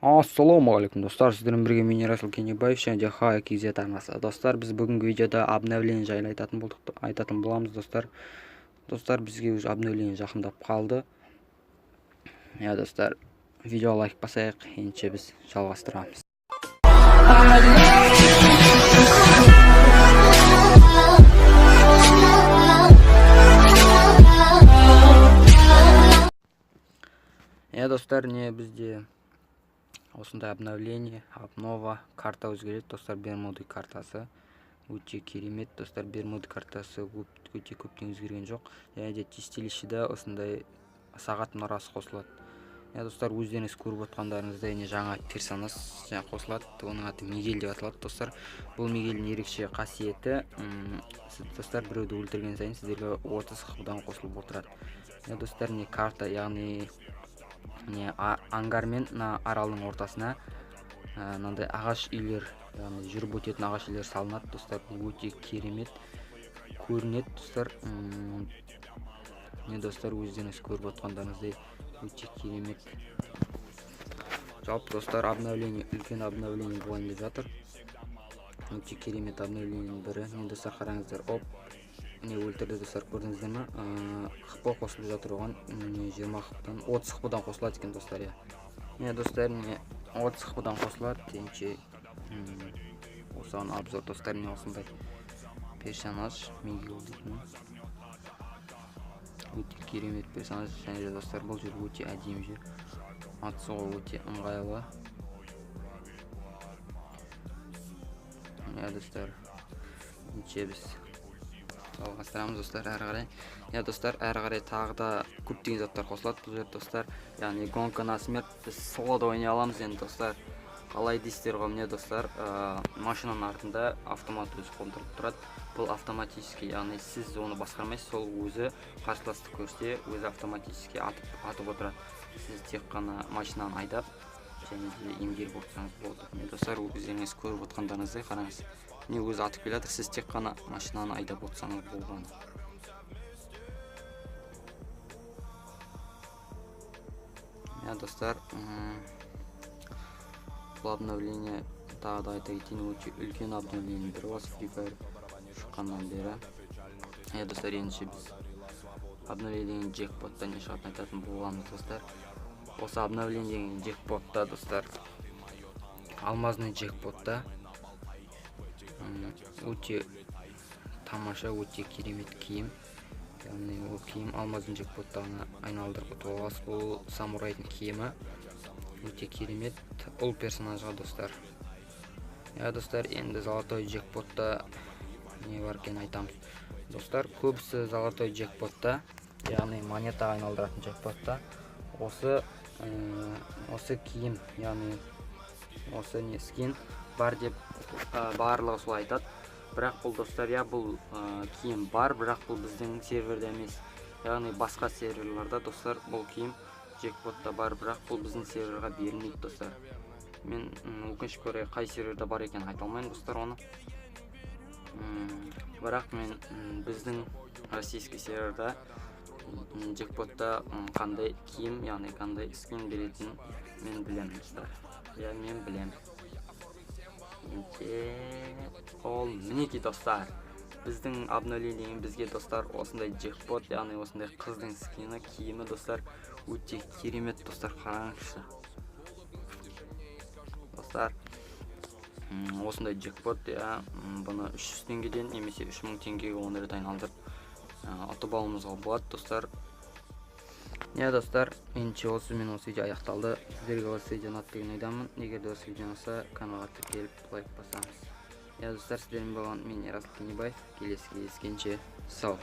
Ассаламу алейкум достар, сіздермен бірге мен Расул Кенебаев және де KZ арнасы. Достар, біз бүгінгі видеода обновление жайлы айтатын боламыз достар. Достар, бізге уже обновление жақындап қалды. Достар, видео лайк басайық, ендеше біз жалғастырамыз. Достар, бізде осындай обновление, обнова, карта өзгереді достар. Бермуды картасы өте керемет достар. Бермуды картасы өте көптен өзгерген жоқ. Және де чистилищеде осындай сағат мұнарасы қосылады. Достар, өздеріңіз көріп отқандарыңыздай жаңа персонаж қосылады. Оның аты Мигель деп аталады достар. Бұл Мигельдің ерекше қасиеті, достар, біреуді өлтірген сайын сіздерге 30 хпдан қосылып отырады. Достар, карта, яғни ангар мен аралдың ортасына мынандай ағаш үйлер, яғни жүріп өтетін ағаш үйлер салынады достар. Өте керемет көрінеді достар. Достар, өздеріңіз көріп отқандарыңыздай өте керемет. Жалпы достар, обновление, үлкен обновление болайын деп жатыр. Өте керемет обновленияның бірі. Достар, қараңыздар, өлтірді достар, көрдіңіздер ме? Хп қосылып жатыр оған. 20 хптан 30 хптан қосылады екен достар. Достар, 30 хптан қосылады. Тенше осыған обзор достар. Осындай персонаж Мигель дейтін. Өте керемет персонаж. Және де достар, бұл жер өте әдемі жер. Атысуға өте ыңғайлы. Достар, біз жалғастырамыз достар әрі қарай. Достар, әрі қарай тағы да көптеген заттар қосылады бұл жер достар. Яғни гонка на смерть, біз солода ойнай аламыз енді достар. Қалай дейсіздер ғой, достар, машинаның артында автомат өзі қондырылып тұрады. Бұл автоматически, яғни сіз оны басқармайсыз, сол өзі қарсыласты көрсе, өзі автоматически атып отырады. Сіз тек қана машинаны айдап, және де емгер болсаңыз болады. Достар, өздеріңіз көріп отқандарыңыздай қараңыз. Өзі атып келатыр, сіз тек қана машинаны айдап отырсаңыз болғаны. Достар, бұл обновление тағы да айта кетейін, өте үлкен обновление бір осы Free Fire шыққаннан бері. Достар, ендеше біз обновление джекпотта не шығатын айтатын болғанымыз достар. Осы обновление джекпотта достар, алмазный джекпотта өте тамаша, өте керемет киім. Яғни ол киім алмаздың джекпоттағына айналдырып ұтып аласыз. Бұл самурайдың киімі өте керемет ұл персонажға достар. Достар, енді золотой джекпотта не бар екен айтамыз. Достар, көбісі золотой джекпотта, яғни монетаға айналдыратын джекпотта осы киім, яғни осы скин бар деп барлығы солай айтады. Бірақ бұл достар, бұл киім бар, бірақ бұл біздің серверде емес. Яғни басқа серверларда достар бұл киім джекпотта бар, бірақ бұл біздің серверға берілмейді достар. Мен өкінішке орай қай серверде бар екен айта алмаймын достар оны. Бірақ мен біздің российский серверда джекпотта қандай киім, яғни қандай скин беретін мен білемін достар. Мен білемін. Ол мінеки достар, біздің обновлениемен бізге достар осындай джекпот, яғни осындай қыздың скины, киімі достар өте керемет достар. Қараңызшы достар, осындай джекпот, бұны 300 теңгеден немесе 3000 теңгеге 10 рет айналдырып ұтып алуымызға болады достар. Достар, меніңше осы видео аяқталды. Сіздерге осы видео ұнады деген ойдамын. Егер де осы видео ұнаса, каналға тіркеліп лайк басамыз. Достар, сіздермен болған мен Расул Кенебаев. Келесі кездескенше сау.